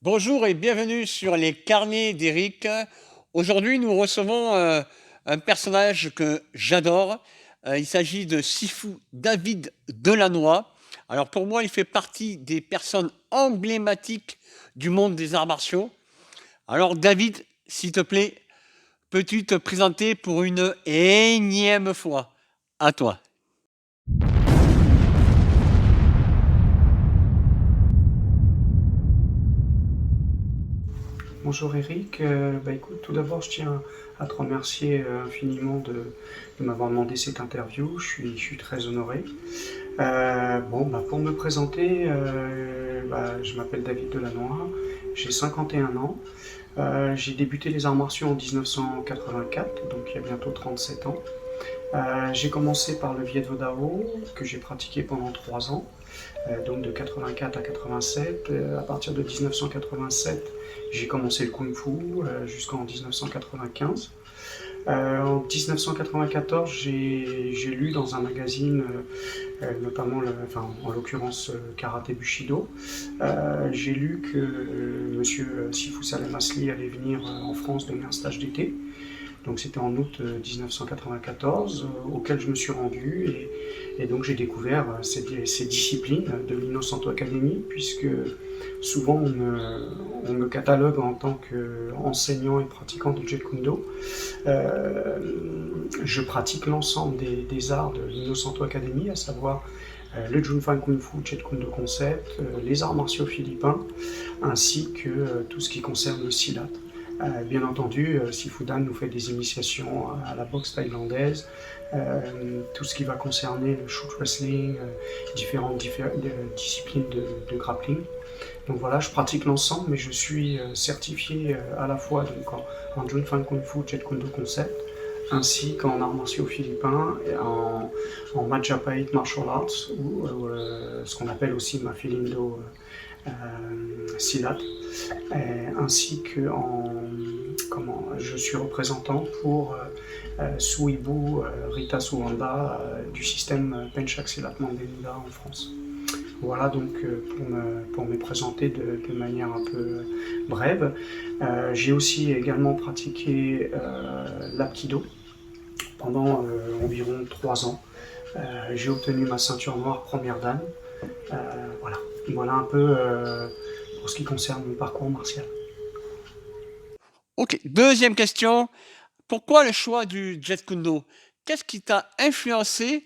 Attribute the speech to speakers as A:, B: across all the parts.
A: Bonjour et bienvenue sur les carnets d'Éric. Aujourd'hui, nous recevons un personnage que j'adore. Il s'agit de Sifu David Delannoy. Alors pour moi, il fait partie des personnes emblématiques du monde des arts martiaux. Alors David, s'il te plaît, peux-tu te présenter pour une énième fois? À toi.
B: Bonjour Eric. Écoute, tout d'abord je tiens à te remercier infiniment de m'avoir demandé cette interview. Je suis très honoré. Pour me présenter, je m'appelle David Delannoy, j'ai 51 ans. J'ai débuté les arts martiaux en 1984, donc il y a bientôt 37 ans. J'ai commencé par le Viet Vo Dao, que j'ai pratiqué pendant 3 ans, donc de 84 à 87. À partir de 1987, j'ai commencé le Kung Fu jusqu'en 1995. En 1994, j'ai lu dans un magazine, notamment, en l'occurrence Karaté Bushido, j'ai lu que Monsieur Sifu Salem Asli allait venir en France donner un stage d'été. Donc c'était en août 1994, auquel je me suis rendu et donc j'ai découvert ces disciplines de l'Innocento Academy, puisque souvent on me catalogue en tant qu'enseignant et pratiquant de Jeet Kune Do. Je pratique l'ensemble des arts de l'Innocento Academy, à savoir le Junfan Kung Fu, Jeet Kune Do Concept, les arts martiaux philippins, ainsi que tout ce qui concerne le Silat. Bien entendu, Sifudan nous fait des initiations à la boxe thaïlandaise, tout ce qui va concerner le shoot wrestling, différentes disciplines de grappling. Donc voilà, je pratique l'ensemble, mais je suis certifié à la fois donc, en Junfan Kung Fu, Jeet Kune Do Concept, ainsi qu'en arts martiaux philippins, et en Majapahit Martial Arts, ou ce qu'on appelle aussi Mafilindo Silat, ainsi que je suis représentant pour Suibu Rita Suwanda du système Penchak Silat Mandemida en France. Voilà donc pour me présenter de manière un peu brève. J'ai aussi également pratiqué l'Apkido pendant environ 3 ans. J'ai obtenu ma ceinture noire première dan. Euh, voilà. Voilà un peu pour ce qui concerne mon parcours martial.
A: Ok, deuxième question. Pourquoi le choix du Jeet Kune Do? Qu'est-ce qui t'a influencé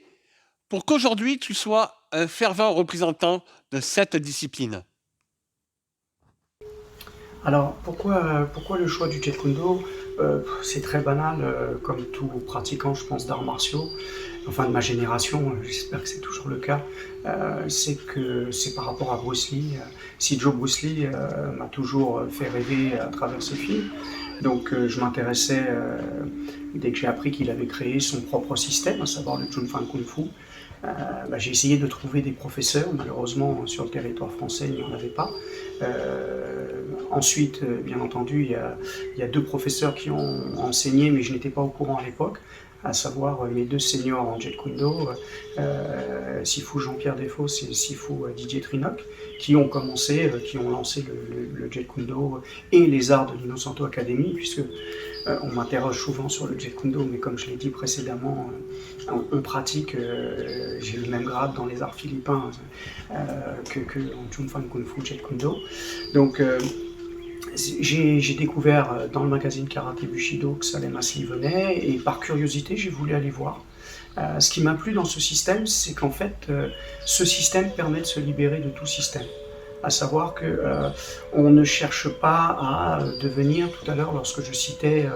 A: pour qu'aujourd'hui tu sois un fervent représentant de cette discipline?
B: Alors pourquoi le choix du Jeet Kune Do? C'est très banal, comme tout pratiquant, je pense, d'arts martiaux, enfin de ma génération, j'espère que c'est toujours le cas. C'est que c'est par rapport à Bruce Lee. Si Joe Bruce Lee m'a toujours fait rêver à travers ses films, donc je m'intéressais, dès que j'ai appris qu'il avait créé son propre système, à savoir le Junfan Kung Fu. J'ai essayé de trouver des professeurs, malheureusement sur le territoire français il n'y en avait pas. Ensuite, bien entendu, il y a deux professeurs qui ont enseigné, mais je n'étais pas au courant à l'époque, à savoir mes deux seniors en Jeet Kune Do, Sifu Jean-Pierre Desfos et Sifu Didier Trinoc, qui ont commencé, qui ont lancé le Jeet Kune Do et les arts de l'Innocento Academy, puisque on m'interroge souvent sur le Jeet Kune Do, mais comme je l'ai dit précédemment, on pratique, j'ai le même grade dans les arts philippins que en Junfan Kung Fu Jeet Kune Do. Donc j'ai découvert dans le magazine Karaté Bushido que Salem Asli venait, et par curiosité j'ai voulu aller voir. Ce qui m'a plu dans ce système, c'est qu'en fait, ce système permet de se libérer de tout système. À savoir que on ne cherche pas à devenir, tout à l'heure lorsque je citais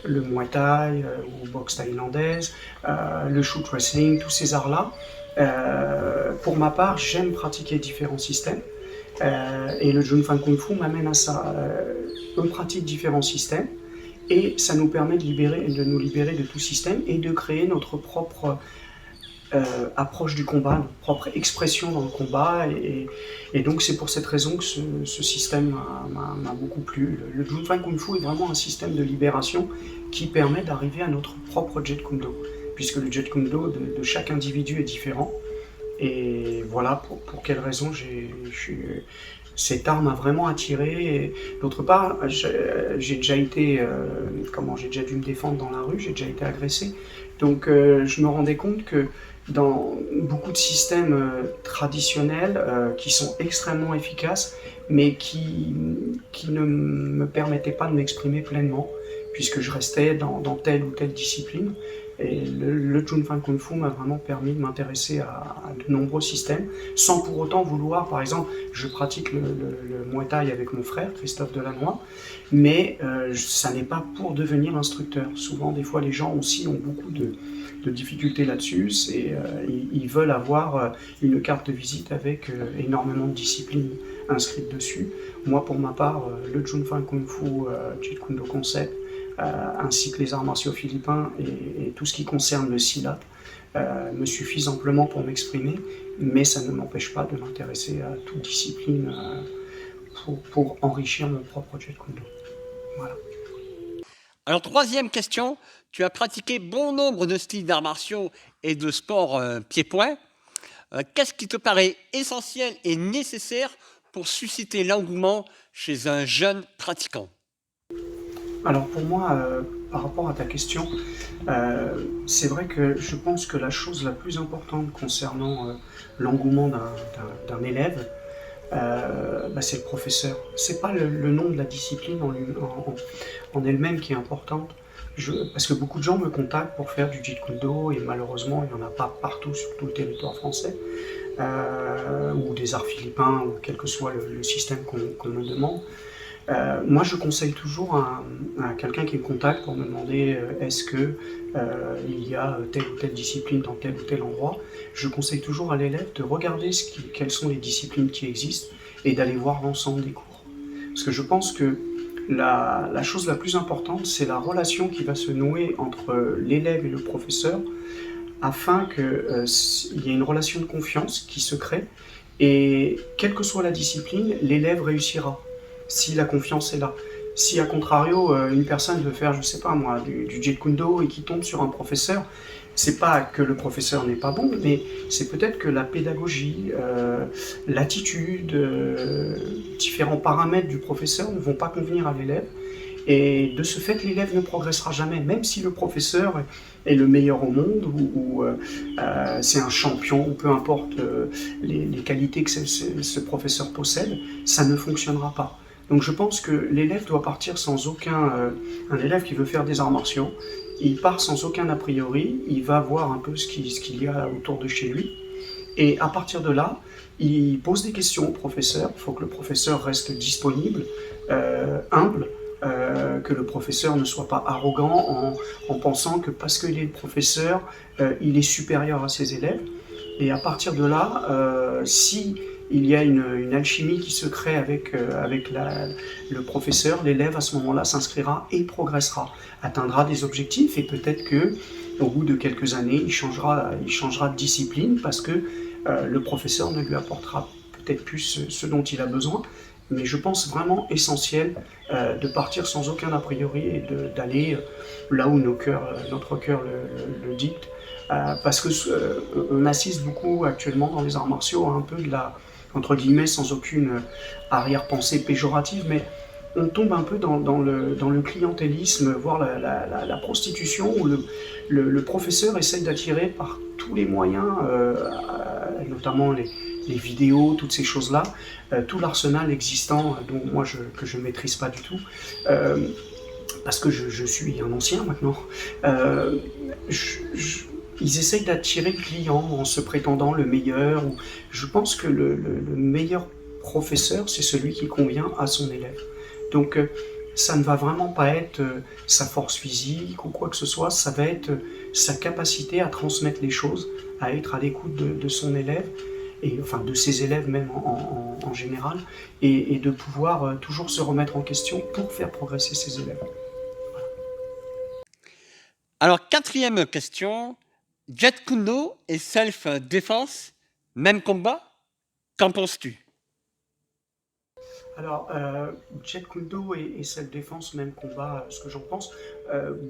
B: le Muay Thai ou boxe thaïlandaise, le shoot wrestling, tous ces arts-là, pour ma part, j'aime pratiquer différents systèmes. Et le Junfan Kung Fu m'amène à ça. On pratique différents systèmes et ça nous permet de nous libérer de tout système et de créer notre propre approche du combat, notre propre expression dans le combat. Et donc c'est pour cette raison que ce système m'a beaucoup plu. Le Junfan Kung Fu est vraiment un système de libération qui permet d'arriver à notre propre Jeet Kune Do, puisque le Jeet Kune Do de chaque individu est différent. Et voilà pour quelle raison Cette art m'a vraiment attiré. Et d'autre part, j'ai déjà été, j'ai déjà dû me défendre dans la rue, j'ai déjà été agressé. Donc je me rendais compte que dans beaucoup de systèmes traditionnels qui sont extrêmement efficaces, mais qui ne me permettaient pas de m'exprimer pleinement, puisque je restais dans telle ou telle discipline. Et le Junfan Kung Fu m'a vraiment permis de m'intéresser à de nombreux systèmes, sans pour autant vouloir, par exemple, je pratique le Muay Thai avec mon frère, Christophe Delannoy, mais ça n'est pas pour devenir instructeur. Souvent, des fois, les gens aussi ont beaucoup de difficultés là-dessus, ils veulent avoir une carte de visite avec énormément de disciplines inscrites dessus. Moi, pour ma part, le Junfan Kung Fu, Jeet Kune Do Concept, ainsi que les arts martiaux philippins et tout ce qui concerne le silat me suffisent amplement pour m'exprimer, mais ça ne m'empêche pas de m'intéresser à toute discipline pour enrichir mon propre Jeet Kune Do. Voilà.
A: Alors, troisième question, tu as pratiqué bon nombre de styles d'arts martiaux et de sports pied-point. Qu'est-ce qui te paraît essentiel et nécessaire pour susciter l'engouement chez un jeune pratiquant?
B: Alors pour moi, par rapport à ta question, c'est vrai que je pense que la chose la plus importante concernant l'engouement d'un élève, c'est le professeur. C'est pas le nom de la discipline en elle-même qui est importante. Parce que beaucoup de gens me contactent pour faire du Jeet Kune Do et malheureusement il n'y en a pas partout sur tout le territoire français, ou des arts philippins, ou quel que soit le système qu'on me demande. Moi, je conseille toujours à quelqu'un qui me contacte pour me demander est-ce que il y a telle ou telle discipline dans tel ou tel endroit. Je conseille toujours à l'élève de regarder quelles sont les disciplines qui existent et d'aller voir l'ensemble des cours. Parce que je pense que la chose la plus importante, c'est la relation qui va se nouer entre l'élève et le professeur afin qu'il y ait une relation de confiance qui se crée et quelle que soit la discipline, l'élève réussira si la confiance est là. Si à contrario, une personne veut faire, je sais pas moi, du Jeet Kune Do et qui tombe sur un professeur, c'est pas que le professeur n'est pas bon, mais c'est peut-être que la pédagogie, l'attitude, différents paramètres du professeur ne vont pas convenir à l'élève. Et de ce fait, l'élève ne progressera jamais, même si le professeur est le meilleur au monde ou c'est un champion, ou peu importe les qualités que ce professeur possède, ça ne fonctionnera pas. Donc je pense que l'élève doit partir sans aucun... un élève qui veut faire des arts martiaux, il part sans aucun a priori, il va voir un peu ce qu'il y a autour de chez lui, et à partir de là, il pose des questions au professeur, il faut que le professeur reste disponible, humble, que le professeur ne soit pas arrogant en pensant que parce qu'il est le professeur, il est supérieur à ses élèves. Et à partir de là, si il y a une alchimie qui se crée avec le professeur, l'élève à ce moment-là s'inscrira et progressera, atteindra des objectifs et peut-être que au bout de quelques années, il changera de discipline parce que le professeur ne lui apportera peut-être plus ce dont il a besoin. Mais je pense vraiment essentiel de partir sans aucun a priori et d'aller là où notre cœur le dicte. Parce que on assiste beaucoup actuellement dans les arts martiaux à un peu de la, entre guillemets, sans aucune arrière-pensée péjorative, mais on tombe un peu dans le clientélisme, voire la prostitution, où le professeur essaye d'attirer par tous les moyens, notamment les vidéos, toutes ces choses-là, tout l'arsenal existant, dont moi que je ne maîtrise pas du tout, parce que je suis un ancien maintenant. Ils essayent d'attirer le client en se prétendant le meilleur. Je pense que le meilleur professeur, c'est celui qui convient à son élève. Donc ça ne va vraiment pas être sa force physique ou quoi que ce soit, ça va être sa capacité à transmettre les choses, à être à l'écoute de son élève, et enfin de ses élèves même en général, et de pouvoir toujours se remettre en question pour faire progresser ses élèves. Voilà.
A: Alors, quatrième question, Jeet Kune Do et self-défense, même combat, qu'en penses-tu?
B: Alors, Jeet Kune Do et self-défense, même combat, ce que j'en pense,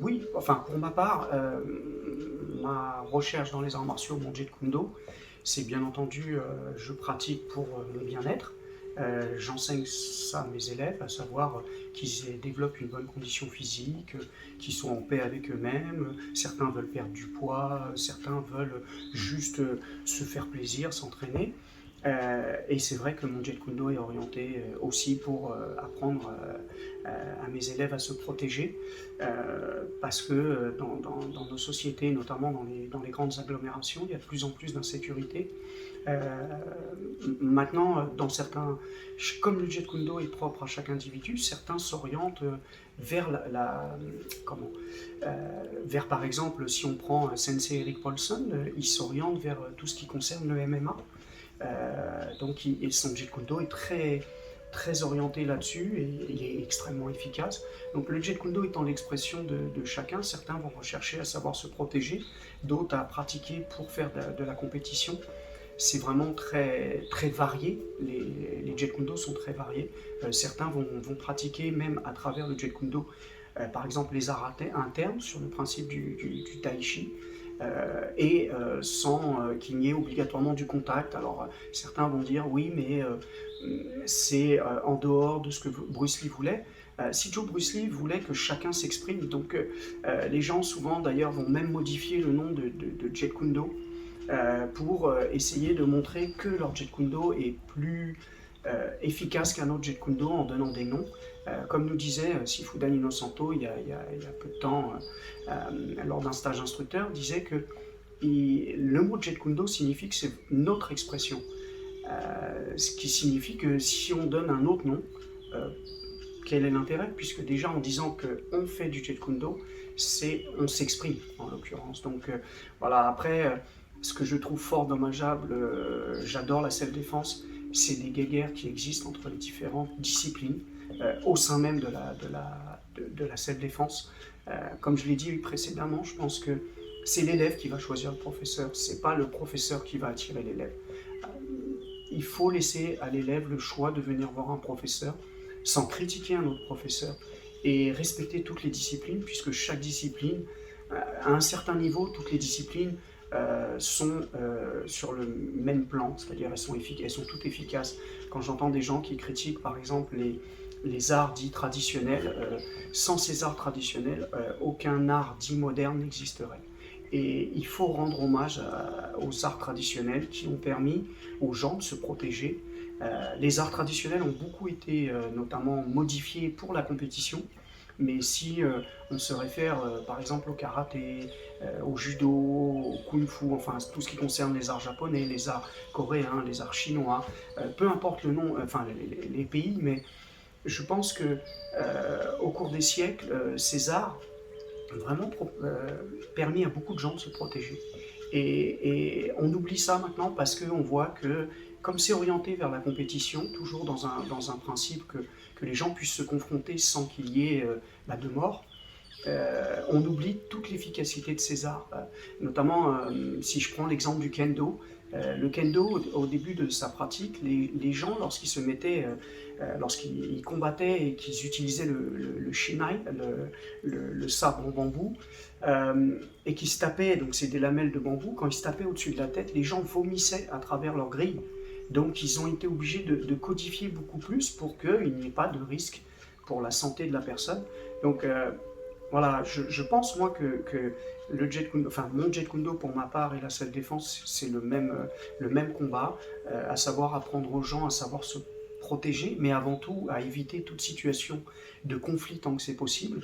B: oui, enfin pour ma part, ma recherche dans les arts martiaux, mon Jeet Kune Do, c'est bien entendu, je pratique pour mon bien-être, J'enseigne ça à mes élèves, à savoir qu'ils développent une bonne condition physique, qu'ils soient en paix avec eux-mêmes. Certains veulent perdre du poids, certains veulent juste se faire plaisir, s'entraîner. Et c'est vrai que mon Jeet Kune Do est orienté aussi pour apprendre à mes élèves à se protéger, parce que dans nos sociétés, notamment dans les grandes agglomérations, il y a de plus en plus d'insécurité. Euh, Maintenant, dans certains, comme le Jeet Kune Do est propre à chaque individu, certains s'orientent vers comment, vers par exemple, si on prend Sensei Eric Paulson, il s'oriente vers tout ce qui concerne le MMA. Donc, et son Jeet Kune Do est très orienté là-dessus et il est extrêmement efficace. Donc le Jeet Kune Do étant l'expression de chacun, certains vont rechercher à savoir se protéger, d'autres à pratiquer pour faire de la compétition. C'est vraiment très varié, les Jeet Kune Do sont très variés. Certains vont pratiquer même à travers le Jeet Kune Do, par exemple les arts internes sur le principe du Tai Chi, sans qu'il n'y ait obligatoirement du contact. Alors certains vont dire oui, mais c'est en dehors de ce que Bruce Lee voulait. Si Joe Bruce Lee voulait que chacun s'exprime, donc les gens souvent d'ailleurs vont même modifier le nom de Jeet Kune Do pour essayer de montrer que leur Jeet Kune Do est plus efficace qu'un autre Jeet Kune Do en donnant des noms. Comme nous disait Sifudan Inosanto il y a peu de temps, lors d'un stage instructeur, disait que le mot Jeet Kune Do signifie que c'est notre expression. Ce qui signifie que si on donne un autre nom, quel est l'intérêt? Puisque déjà en disant qu'on fait du Jeet Kune Do, on s'exprime en l'occurrence. Donc voilà, après, ce que je trouve fort dommageable, j'adore la self-défense, c'est les guéguerres qui existent entre les différentes disciplines au sein même de la self-défense. Comme je l'ai dit précédemment, je pense que c'est l'élève qui va choisir le professeur, c'est pas le professeur qui va attirer l'élève. Il faut laisser à l'élève le choix de venir voir un professeur sans critiquer un autre professeur et respecter toutes les disciplines, puisque chaque discipline, à un certain niveau, toutes les disciplines sont sur le même plan, c'est-à-dire elles sont toutes efficaces. Quand j'entends des gens qui critiquent par exemple les arts dits traditionnels, sans ces arts traditionnels, aucun art dit moderne n'existerait. Et il faut rendre hommage aux arts traditionnels qui ont permis aux gens de se protéger. Les arts traditionnels ont beaucoup été notamment modifiés pour la compétition, mais si on se réfère par exemple au karaté, au judo, au kung-fu, enfin tout ce qui concerne les arts japonais, les arts coréens, les arts chinois, peu importe le nom, enfin les pays, mais je pense que au cours des siècles, ces arts ont vraiment permis à beaucoup de gens de se protéger. Et on oublie ça maintenant parce qu'on voit que, comme c'est orienté vers la compétition, toujours dans un principe que les gens puissent se confronter sans qu'il y ait de mort, on oublie toute l'efficacité de ces arts. Notamment, si je prends l'exemple du kendo, le kendo, au début de sa pratique, les gens, lorsqu'ils se mettaient, lorsqu'ils combattaient et qu'ils utilisaient le shinai, le sabre en bambou, et qu'ils se tapaient, donc c'est des lamelles de bambou, quand ils se tapaient au-dessus de la tête, les gens vomissaient à travers leur grille. Donc ils ont été obligés de codifier beaucoup plus pour qu'il n'y ait pas de risque pour la santé de la personne. Donc voilà, je pense moi que le Jeet Kune Do, enfin mon Jeet Kune Do pour ma part et la self-défense, c'est le même combat, à savoir apprendre aux gens à savoir se protéger, mais avant tout à éviter toute situation de conflit tant que c'est possible,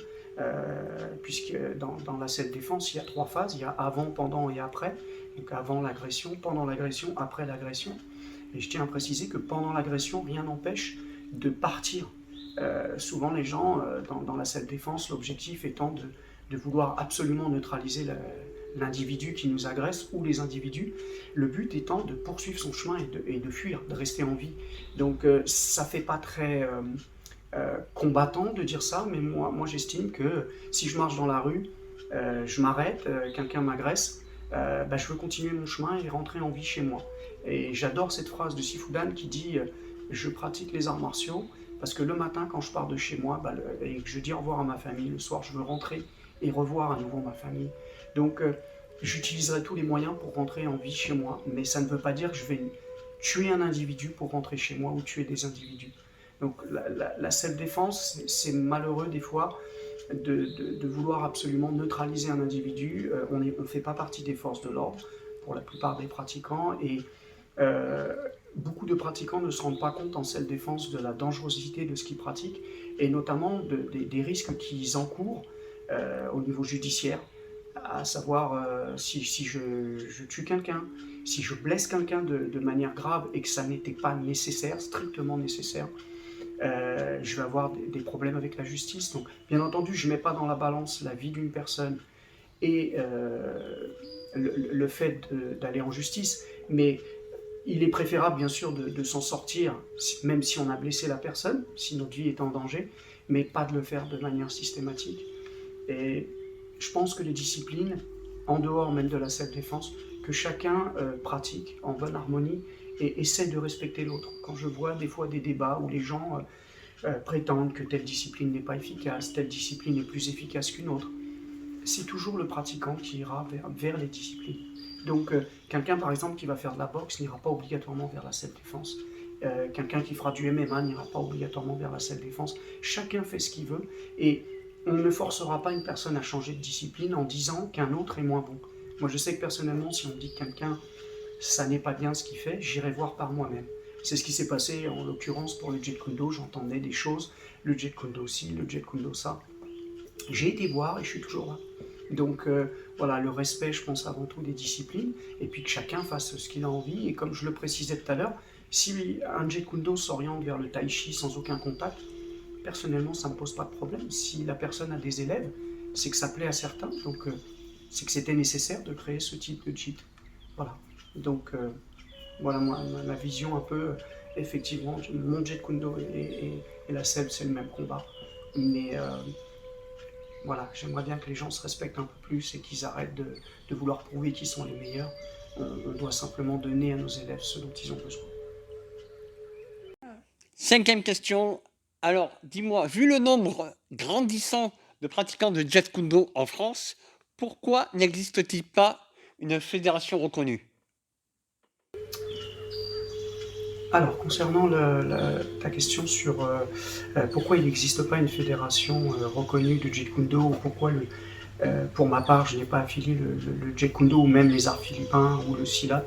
B: puisque dans la self-défense, il y a 3 phases, il y a avant, pendant et après. Donc avant l'agression, pendant l'agression, après l'agression. Et je tiens à préciser que pendant l'agression, rien n'empêche de partir. Souvent les gens, dans la self-défense, l'objectif étant de vouloir absolument neutraliser l'individu qui nous agresse ou les individus, le but étant de poursuivre son chemin et de fuir, de rester en vie. Donc ça fait pas très combattant de dire ça, mais moi j'estime que si je marche dans la rue, je m'arrête, quelqu'un m'agresse, je veux continuer mon chemin et rentrer en vie chez moi. Et j'adore cette phrase de Sifudan qui dit je pratique les arts martiaux parce que le matin quand je pars de chez moi et que je dis au revoir à ma famille, le soir je veux rentrer et revoir à nouveau ma famille. Donc j'utiliserai tous les moyens pour rentrer en vie chez moi, mais ça ne veut pas dire que je vais tuer un individu pour rentrer chez moi ou tuer des individus. Donc la self-défense, c'est malheureux des fois de vouloir absolument neutraliser un individu. On ne fait pas partie des forces de l'ordre pour la plupart des pratiquants, et beaucoup de pratiquants ne se rendent pas compte en self-défense de la dangerosité de ce qu'ils pratiquent, et notamment des risques qu'ils encourent au niveau judiciaire, à savoir si je tue quelqu'un, si je blesse quelqu'un de manière grave et que ça n'était pas nécessaire, strictement nécessaire, je vais avoir des problèmes avec la justice. Donc, bien entendu, je ne mets pas dans la balance la vie d'une personne et le fait d'aller en justice, mais il est préférable, bien sûr, de s'en sortir, même si on a blessé la personne, si notre vie est en danger, mais pas de le faire de manière systématique. Et je pense que les disciplines, en dehors même de la self-défense, que chacun pratique en bonne harmonie et essaie de respecter l'autre. Quand je vois des fois des débats où les gens prétendent que telle discipline n'est pas efficace, telle discipline est plus efficace qu'une autre, c'est toujours le pratiquant qui ira vers les disciplines. Donc quelqu'un par exemple qui va faire de la boxe n'ira pas obligatoirement vers la self-défense. Quelqu'un qui fera du MMA n'ira pas obligatoirement vers la self-défense. Chacun fait ce qu'il veut, et on ne forcera pas une personne à changer de discipline en disant qu'un autre est moins bon. Moi je sais que personnellement, si on me dit que quelqu'un ça n'est pas bien ce qu'il fait, j'irai voir par moi-même. C'est ce qui s'est passé en l'occurrence pour le Jeet Kune Do. J'entendais des choses, le Jeet Kune Do ci, le Jeet Kune Do ça. J'ai été voir et je suis toujours là. Donc voilà, le respect, je pense avant tout des disciplines, et puis que chacun fasse ce qu'il a envie. Et comme je le précisais tout à l'heure, si un Jeet Kune Do s'oriente vers le Tai Chi sans aucun contact, personnellement ça ne me pose pas de problème. Si la personne a des élèves, c'est que ça plaît à certains, donc c'est que c'était nécessaire de créer ce type de Jeet. Voilà. Donc voilà ma vision un peu, effectivement, mon Jeet Kune Do et la self, c'est le même combat. Mais voilà, j'aimerais bien que les gens se respectent un peu plus et qu'ils arrêtent de vouloir prouver qu'ils sont les meilleurs. On doit simplement donner à nos élèves ce dont ils ont besoin.
A: 5e question. Alors, dis-moi, vu le nombre grandissant de pratiquants de Jeet Kune Do en France, pourquoi n'existe-t-il pas une fédération reconnue?
B: Alors, concernant ta question sur pourquoi il n'existe pas une fédération reconnue de Jeet Kune Do, ou pourquoi, pour ma part, je n'ai pas affilié le Jeet Kune Do ou même les arts philippins ou le Silat.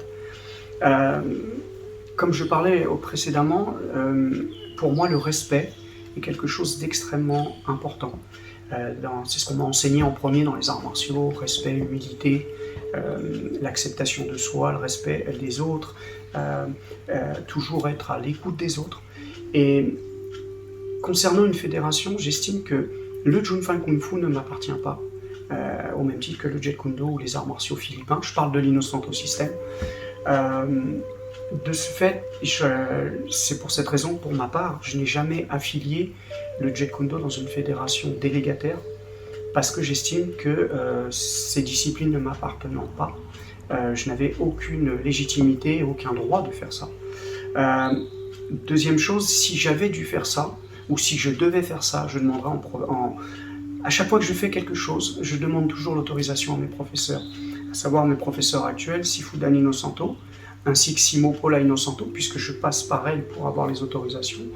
B: Comme je parlais précédemment, pour moi, le respect est quelque chose d'extrêmement important. C'est ce qu'on m'a enseigné en premier dans les arts martiaux: respect, humilité, l'acceptation de soi, le respect des autres, toujours être à l'écoute des autres. Et concernant une fédération, j'estime que le Junfan Kung Fu ne m'appartient pas, au même titre que le Jeet Kune Do ou les arts martiaux philippins. Je parle de l'Inosanto System. De ce fait, c'est pour cette raison que pour ma part, je n'ai jamais affilié le Jeet Kune Do dans une fédération délégataire, parce que j'estime que ces disciplines ne m'appartenant pas, je n'avais aucune légitimité, aucun droit de faire ça. Deuxième chose, si j'avais dû faire ça, ou si je devais faire ça, je demanderais à chaque fois que je fais quelque chose, je demande toujours l'autorisation à mes professeurs, à savoir mes professeurs actuels, Sifu Dan Inosanto, ainsi que Simo Paula Inosanto, puisque je passe par elle pour avoir les autorisations,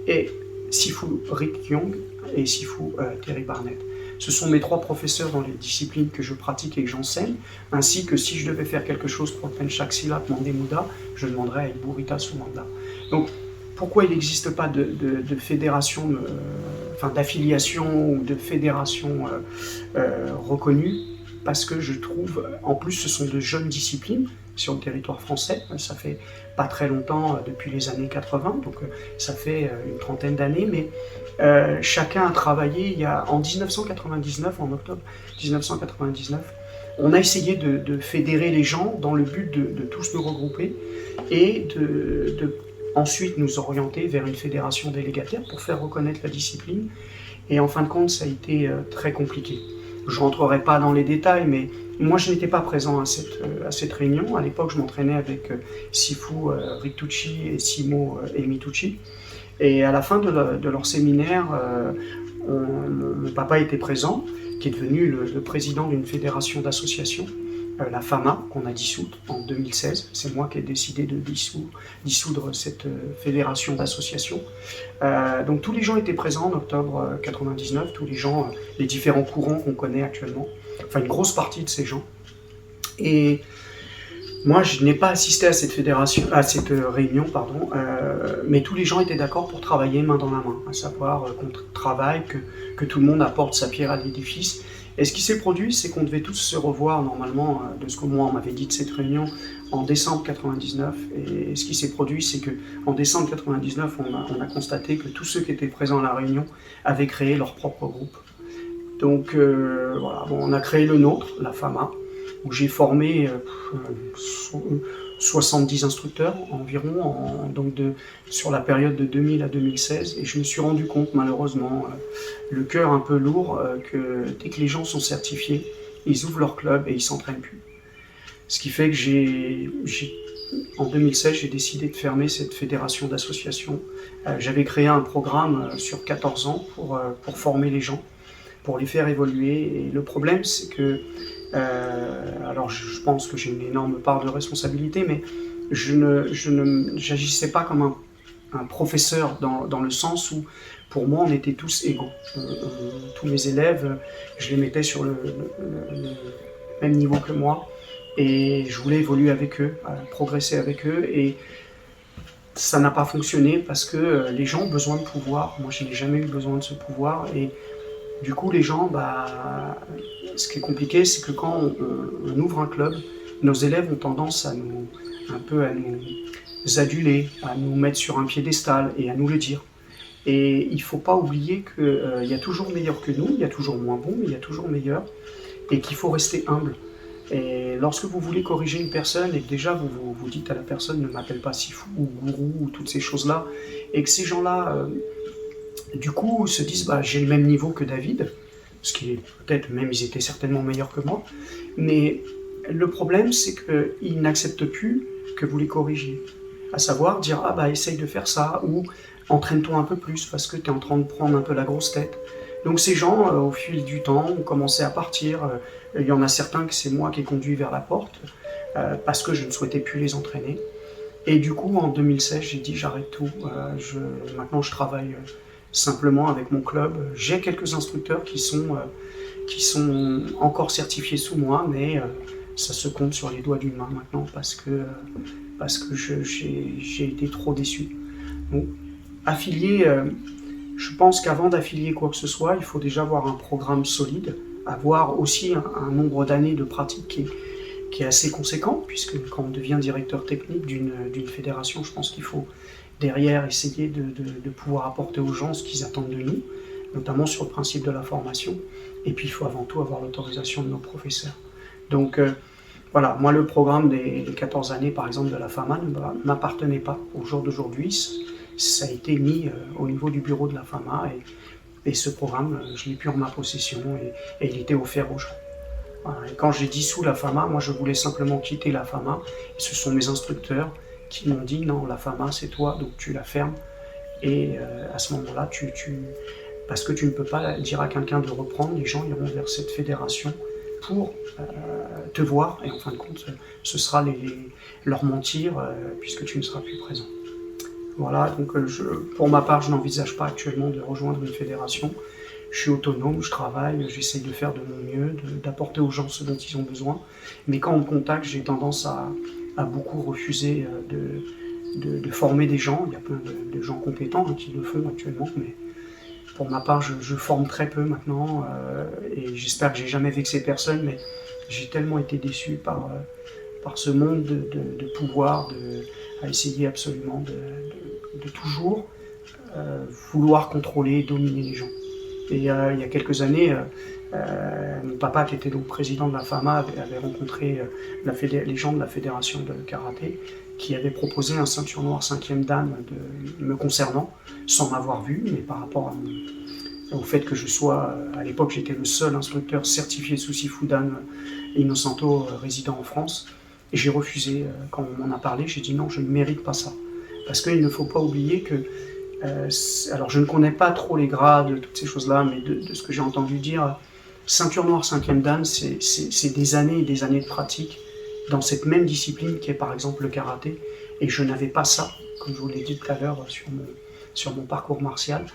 B: et Sifu Rick Young et Sifu Terry Barnett. Ce sont mes 3 professeurs dans les disciplines que je pratique et que j'enseigne, ainsi que si je devais faire quelque chose pour le Penchak Silat Mandé Muda, je demanderais à Iburita Sumanda. Donc, pourquoi il n'existe pas de fédération, d'affiliation ou de fédération reconnue? Parce que je trouve, en plus, ce sont de jeunes disciplines sur le territoire français. Ça fait pas très longtemps, depuis les années 80, donc ça fait une trentaine d'années, mais chacun a travaillé. En 1999, en octobre 1999, on a essayé de fédérer les gens dans le but de tous nous regrouper et de ensuite nous orienter vers une fédération délégataire pour faire reconnaître la discipline. Et en fin de compte, ça a été très compliqué. Je ne rentrerai pas dans les détails, mais moi je n'étais pas présent à cette réunion. À l'époque, je m'entraînais avec Sifu Ritucci et Simo Emitucci. Et à la fin de leur séminaire, mon papa était présent, qui est devenu le président d'une fédération d'associations la FAMA, qu'on a dissoute en 2016. C'est moi qui ai décidé de dissoudre cette fédération d'associations. Donc tous les gens étaient présents en octobre 99, tous les gens, les différents courants qu'on connaît actuellement, enfin une grosse partie de ces gens. Et moi, je n'ai pas assisté à cette réunion, mais tous les gens étaient d'accord pour travailler main dans la main, à savoir qu'on travaille, que tout le monde apporte sa pierre à l'édifice. Et ce qui s'est produit, c'est qu'on devait tous se revoir normalement, de ce que moi on m'avait dit de cette réunion, en décembre 99. Et ce qui s'est produit, c'est qu'en décembre 99, on a constaté que tous ceux qui étaient présents à la réunion avaient créé leur propre groupe. Donc voilà, bon, on a créé le nôtre, la FAMA, où j'ai formé 70 instructeurs environ, sur la période de 2000 à 2016, et je me suis rendu compte malheureusement, le cœur un peu lourd, que dès que les gens sont certifiés, ils ouvrent leur club et ils s'entraînent plus. Ce qui fait que en 2016, j'ai décidé de fermer cette fédération d'associations. J'avais créé un programme sur 14 ans pour former les gens, pour les faire évoluer, et le problème c'est que alors je pense que j'ai une énorme part de responsabilité, mais je n'agissais pas comme un professeur dans le sens où, pour moi, on était tous égaux. Tous mes élèves, je les mettais sur le même niveau que moi, et je voulais évoluer avec eux, progresser avec eux, et ça n'a pas fonctionné parce que les gens ont besoin de pouvoir. Moi, je n'ai jamais eu besoin de ce pouvoir, et du coup, les gens, ce qui est compliqué, c'est que quand on ouvre un club, nos élèves ont tendance à nous aduler, à nous mettre sur un piédestal et à nous le dire. Et il ne faut pas oublier qu'il y a toujours meilleur que nous, il y a toujours moins bon, mais il y a toujours meilleur, et qu'il faut rester humble. Et lorsque vous voulez corriger une personne et que déjà vous dites à la personne ne m'appelle pas Sifu ou gourou ou toutes ces choses-là, et que ces gens-là du coup se disent j'ai le même niveau que David, ce qui est peut-être même, ils étaient certainement meilleurs que moi, mais le problème c'est qu'ils n'acceptent plus que vous les corrigiez, à savoir dire essaye de faire ça, ou entraîne-toi un peu plus parce que tu es en train de prendre un peu la grosse tête. Donc ces gens, au fil du temps, ont commencé à partir. Il y en a certains que c'est moi qui ai conduit vers la porte parce que je ne souhaitais plus les entraîner. Et du coup, en 2016, j'ai dit j'arrête tout. Maintenant, je travaille simplement avec mon club. J'ai quelques instructeurs qui sont encore certifiés sous moi, mais ça se compte sur les doigts d'une main maintenant parce que j'ai été trop déçu. Donc, affilier, je pense qu'avant d'affilier quoi que ce soit, il faut déjà avoir un programme solide, avoir aussi un nombre d'années de pratique qui est assez conséquent, puisque quand on devient directeur technique d'une fédération, je pense qu'il faut derrière essayer de pouvoir apporter aux gens ce qu'ils attendent de nous, notamment sur le principe de la formation, et puis il faut avant tout avoir l'autorisation de nos professeurs. Donc voilà, moi le programme des 14 années par exemple de la FAMA ne m'appartenait pas. Au jour d'aujourd'hui, ça a été mis au niveau du bureau de la FAMA, et ce programme, je l'ai plus en ma possession, et il était offert aux gens. Voilà. Et quand j'ai dissous la FAMA, moi je voulais simplement quitter la FAMA, et ce sont mes instructeurs qui m'ont dit non, la FAMA c'est toi, donc tu la fermes, et à ce moment-là, parce que tu ne peux pas dire à quelqu'un de reprendre, les gens iront vers cette fédération pour te voir, et en fin de compte, ce sera leur mentir, puisque tu ne seras plus présent. Voilà, donc pour ma part, je n'envisage pas actuellement de rejoindre une fédération. Je suis autonome, je travaille, j'essaye de faire de mon mieux, d'apporter aux gens ce dont ils ont besoin. Mais quand on me contacte, j'ai tendance à beaucoup refuser de former des gens. Il y a plein de gens compétents qui le font actuellement, mais pour ma part, je forme très peu maintenant, et j'espère que j'ai jamais vexé personne, mais j'ai tellement été déçu par ce monde de pouvoir, à essayer absolument de toujours vouloir contrôler et dominer les gens. Et il y a quelques années, mon papa, qui était donc président de la FAMA, avait rencontré les gens de la fédération de karaté, qui avaient proposé un ceinture noire 5e dan me concernant, sans m'avoir vu, mais par rapport au fait que je sois, à l'époque j'étais le seul instructeur certifié sous Sifu Dan Innocento résident en France, et j'ai refusé. Quand on m'en a parlé, j'ai dit non, je ne mérite pas ça. Parce qu'il ne faut pas oublier que, alors je ne connais pas trop les grades, toutes ces choses-là, mais de ce que j'ai entendu dire, Ceinture noire 5e dan, c'est des années et des années de pratique dans cette même discipline qui est par exemple le karaté. Et je n'avais pas ça, comme je vous l'ai dit tout à l'heure sur mon parcours martial.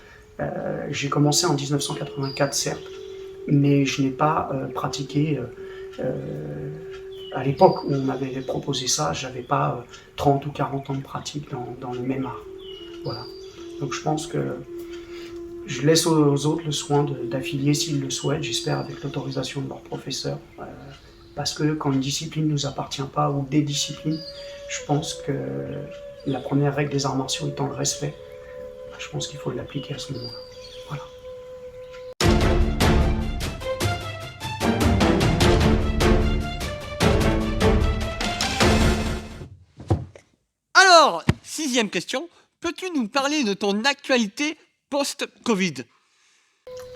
B: J'ai commencé en 1984, certes, mais je n'ai pas pratiqué. À l'époque où on m'avait proposé ça, j'avais pas 30 ou 40 ans de pratique dans le même art. Voilà. Donc je pense que je laisse aux autres le soin d'affilier s'ils le souhaitent, j'espère avec l'autorisation de leur professeur. Parce que quand une discipline ne nous appartient pas, ou des disciplines, je pense que la première règle des arts martiaux étant le respect, je pense qu'il faut l'appliquer à ce moment-là. Voilà.
A: Alors, 6e question, peux-tu nous parler de ton actualité post-Covid?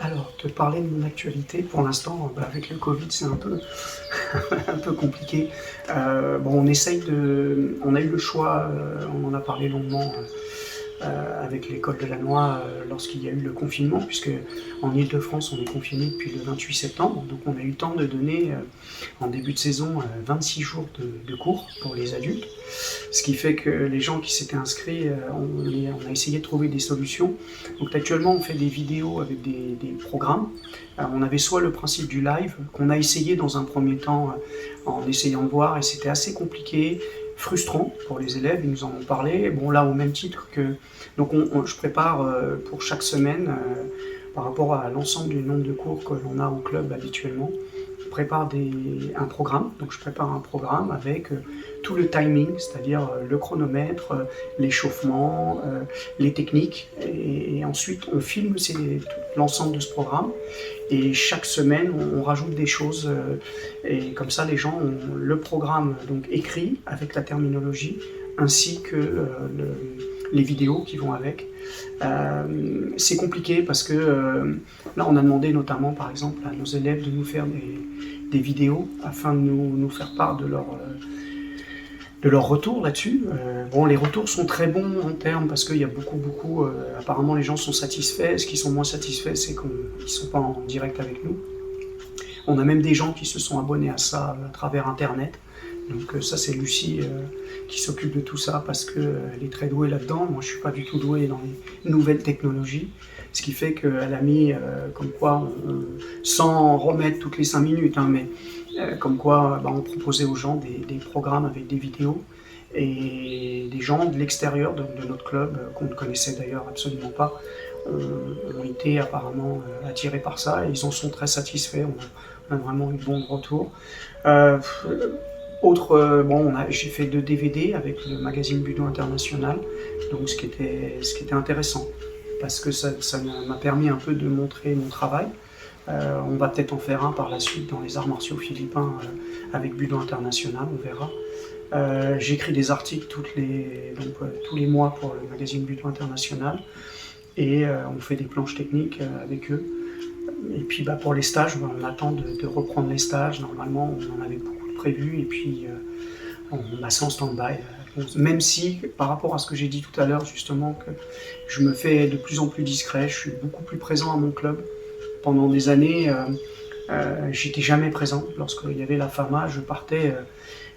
B: Alors, te parler de mon actualité, pour l'instant, avec le Covid, c'est un peu, un peu compliqué. On essaye de... On a eu le choix, on en a parlé longuement avec l'école de Lannoy lorsqu'il y a eu le confinement, puisque en Ile-de-France, on est confiné depuis le 28 septembre, donc on a eu le temps de donner, en début de saison, 26 jours de cours pour les adultes, ce qui fait que les gens qui s'étaient inscrits, on a essayé de trouver des solutions. Donc actuellement, on fait des vidéos avec des programmes. On avait soit le principe du live, qu'on a essayé dans un premier temps en essayant de voir, et c'était assez compliqué, frustrant pour les élèves, ils nous en ont parlé. Bon, là, au même titre que... Donc je prépare pour chaque semaine, par rapport à l'ensemble du nombre de cours que l'on a au club habituellement, je prépare un programme. Donc je prépare un programme avec tout le timing, c'est-à-dire le chronomètre, l'échauffement, les techniques, et ensuite on filme l'ensemble de ce programme, et chaque semaine on rajoute des choses, et comme ça les gens ont le programme donc écrit avec la terminologie, ainsi que les vidéos qui vont avec. C'est compliqué parce que là on a demandé notamment par exemple à nos élèves de nous faire des vidéos afin de nous faire part de leur retour là-dessus. Les retours sont très bons en termes parce qu'il y a beaucoup, apparemment les gens sont satisfaits. Ce qui sont moins satisfaits, c'est qu'ils ne sont pas en direct avec nous. On a même des gens qui se sont abonnés à ça à travers Internet. Donc ça, c'est Lucie qui s'occupe de tout ça parce qu'elle est très douée là-dedans. Moi, je ne suis pas du tout doué dans les nouvelles technologies. Ce qui fait qu'elle a mis, comme quoi, sans remettre toutes les 5 minutes, mais comme quoi on proposait aux gens des programmes avec des vidéos, et des gens de l'extérieur de notre club, qu'on ne connaissait d'ailleurs absolument pas, ont été apparemment attirés par ça, et ils en sont très satisfaits. On a vraiment eu de bons retours. J'ai fait 2 DVD avec le magazine Budo International, donc ce qui était intéressant, parce que ça m'a permis un peu de montrer mon travail. On va peut-être en faire un par la suite dans les arts martiaux philippins avec Budo International, on verra. J'écris des articles tous les mois pour le magazine Budo International, et on fait des planches techniques avec eux. Et puis pour les stages, on attend de reprendre les stages. Normalement, on en avait beaucoup prévu, et puis on a ça en stand-by. Même si, par rapport à ce que j'ai dit tout à l'heure, justement, que je me fais de plus en plus discret, je suis beaucoup plus présent à mon club. Pendant des années, j'étais jamais présent. Lorsqu'il y avait la FAMA, je partais,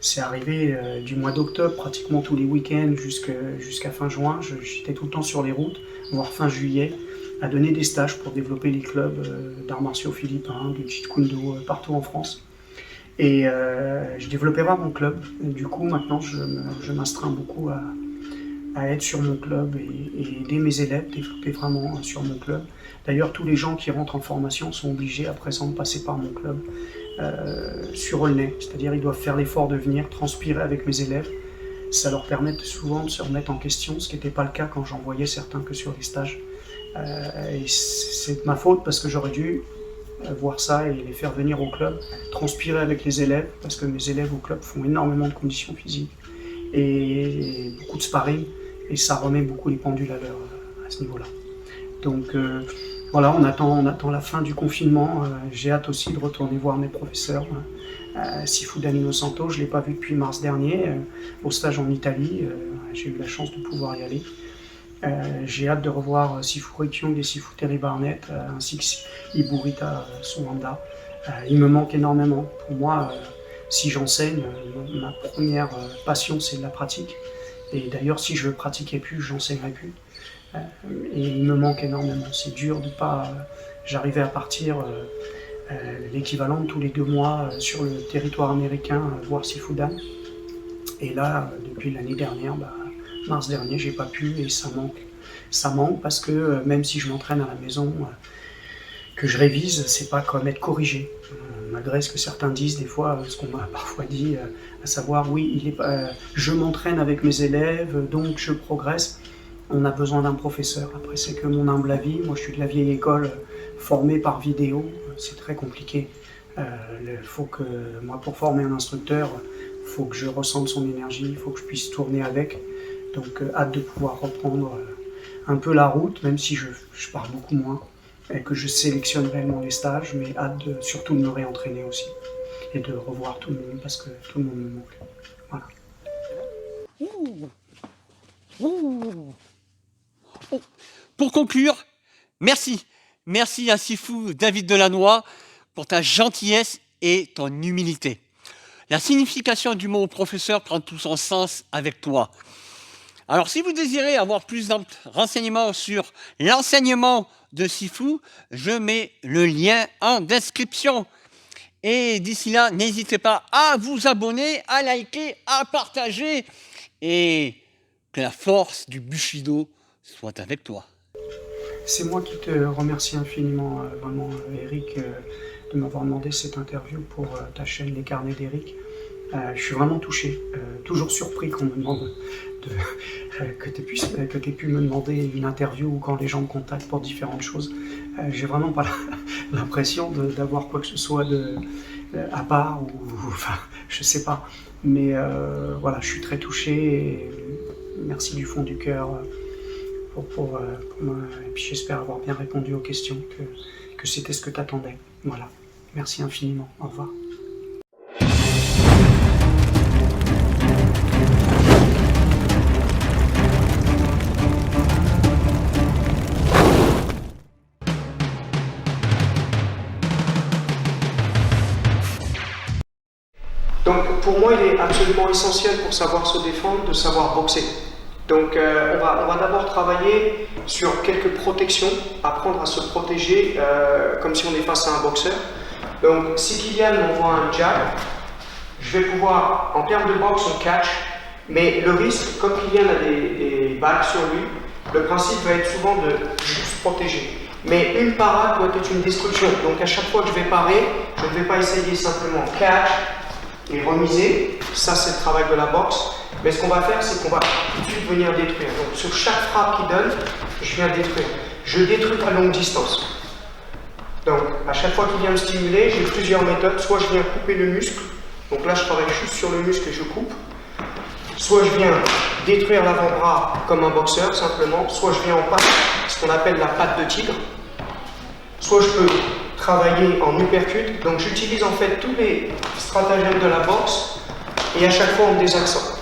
B: c'est arrivé du mois d'octobre, pratiquement tous les week-ends jusqu'à fin juin. J'étais tout le temps sur les routes, voire fin juillet, à donner des stages pour développer les clubs d'arts martiaux philippins, de Jeet Kune Do, partout en France. Et je développais pas mon club. Et du coup, maintenant, je m'astreins beaucoup à être sur mon club et aider mes élèves, développer vraiment sur mon club. D'ailleurs, tous les gens qui rentrent en formation sont obligés à présent de passer par mon club sur Aulnay. C'est-à-dire ils doivent faire l'effort de venir transpirer avec mes élèves. Ça leur permet souvent de se remettre en question, ce qui n'était pas le cas quand j'envoyais certains que sur les stages. Et c'est de ma faute parce que j'aurais dû voir ça et les faire venir au club, transpirer avec les élèves, parce que mes élèves au club font énormément de conditions physiques et beaucoup de sparring, et ça remet beaucoup les pendules à l'heure à ce niveau-là. Donc voilà, on attend la fin du confinement. J'ai hâte aussi de retourner voir mes professeurs. Sifu Danilo Santo, je ne l'ai pas vu depuis mars dernier, au stage en Italie. J'ai eu la chance de pouvoir y aller. J'ai hâte de revoir Sifu Rikyong et Sifu Terry Barnett, ainsi que Iburita Suwanda, Il me manque énormément. Pour moi, si j'enseigne, ma première passion, c'est la pratique. Et d'ailleurs, si je ne pratiquais plus, j'enseignerais plus. Et il me manque énormément. C'est dur de pas... J'arrivais à partir l'équivalent de tous les 2 mois sur le territoire américain, voir Sifudan. Et là, depuis l'année dernière, mars dernier, j'ai pas pu et ça manque. Ça manque parce que même si je m'entraîne à la maison, que je révise, c'est pas comme être corrigé. Malgré ce que certains disent des fois, ce qu'on m'a parfois dit, à savoir oui, je m'entraîne avec mes élèves, donc je progresse. On a besoin d'un professeur. Après, c'est que mon humble avis. Moi, je suis de la vieille école, formé par vidéo. C'est très compliqué. Moi, pour former un instructeur, il faut que je ressente son énergie, il faut que je puisse tourner avec. Donc, hâte de pouvoir reprendre un peu la route, même si je parle beaucoup moins, et que je sélectionne réellement les stages, mais hâte surtout de me réentraîner aussi, et de revoir tout le monde, parce que tout le monde me manque. Voilà.
A: Pour conclure, merci. Merci à Sifu David Delannoy pour ta gentillesse et ton humilité. La signification du mot professeur prend tout son sens avec toi. Alors, si vous désirez avoir plus de renseignements sur l'enseignement de Sifu, je mets le lien en description. Et d'ici là, n'hésitez pas à vous abonner, à liker, à partager et que la force du Bushido soit avec toi.
B: C'est moi qui te remercie infiniment, vraiment, Eric, de m'avoir demandé cette interview pour ta chaîne Les Carnets d'Eric. Je suis vraiment touché, toujours surpris qu'on me demande que tu aies pu me demander une interview ou quand les gens me contactent pour différentes choses. J'ai vraiment pas l'impression d'avoir quoi que ce soit à part, enfin, je sais pas. Mais voilà, je suis très touché et merci du fond du cœur pour moi. Et puis j'espère avoir bien répondu aux questions, que c'était ce que tu attendais. Voilà, merci infiniment, au revoir. Donc pour moi, il est absolument essentiel pour savoir se défendre, de savoir boxer. Donc on va d'abord travailler sur quelques protections, apprendre à se protéger comme si on est face à un boxeur. Donc si Kylian m'envoie un jab, je vais pouvoir, en termes de boxe, on catch, mais le risque, comme Kylian a des balles sur lui, le principe va être souvent de juste protéger. Mais une parade doit être une destruction. Donc à chaque fois que je vais parer, je ne vais pas essayer simplement catch et remiser. Ça, c'est le travail de la boxe. Mais ce qu'on va faire, c'est qu'on va tout de suite venir détruire. Donc sur chaque frappe qu'il donne, je viens détruire. Je détruis à longue distance. Donc à chaque fois qu'il vient me stimuler, j'ai plusieurs méthodes. Soit je viens couper le muscle. Donc là, je travaille juste sur le muscle et je coupe. Soit je viens détruire l'avant-bras comme un boxeur, simplement. Soit je viens en patte, ce qu'on appelle la patte de tigre. Soit je peux travailler en uppercut. Donc j'utilise en fait tous les stratagèmes de la boxe et à chaque fois on me désaccente.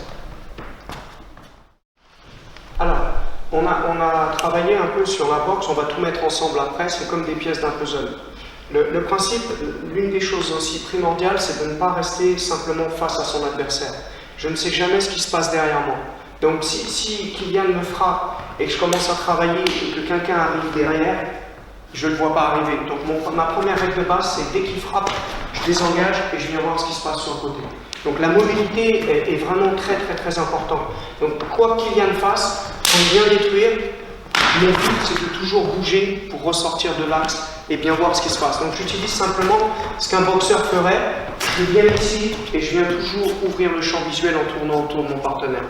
B: Alors, on a travaillé un peu sur la boxe, on va tout mettre ensemble après, c'est comme des pièces d'un puzzle. Le principe, l'une des choses aussi primordiales, c'est de ne pas rester simplement face à son adversaire. Je ne sais jamais ce qui se passe derrière moi. Donc si Kylian me frappe et que je commence à travailler et que quelqu'un arrive derrière, je ne le vois pas arriver. Donc ma première règle de base, c'est dès qu'il frappe, je désengage et je viens voir ce qui se passe sur le côté. Donc la mobilité est vraiment très très très importante. Donc quoi qu'il Kylian fasse, pour bien détruire, mon but c'est de toujours bouger pour ressortir de l'axe et bien voir ce qui se passe. Donc j'utilise simplement ce qu'un boxeur ferait. Je viens ici et je viens toujours ouvrir le champ visuel en tournant autour de mon partenaire.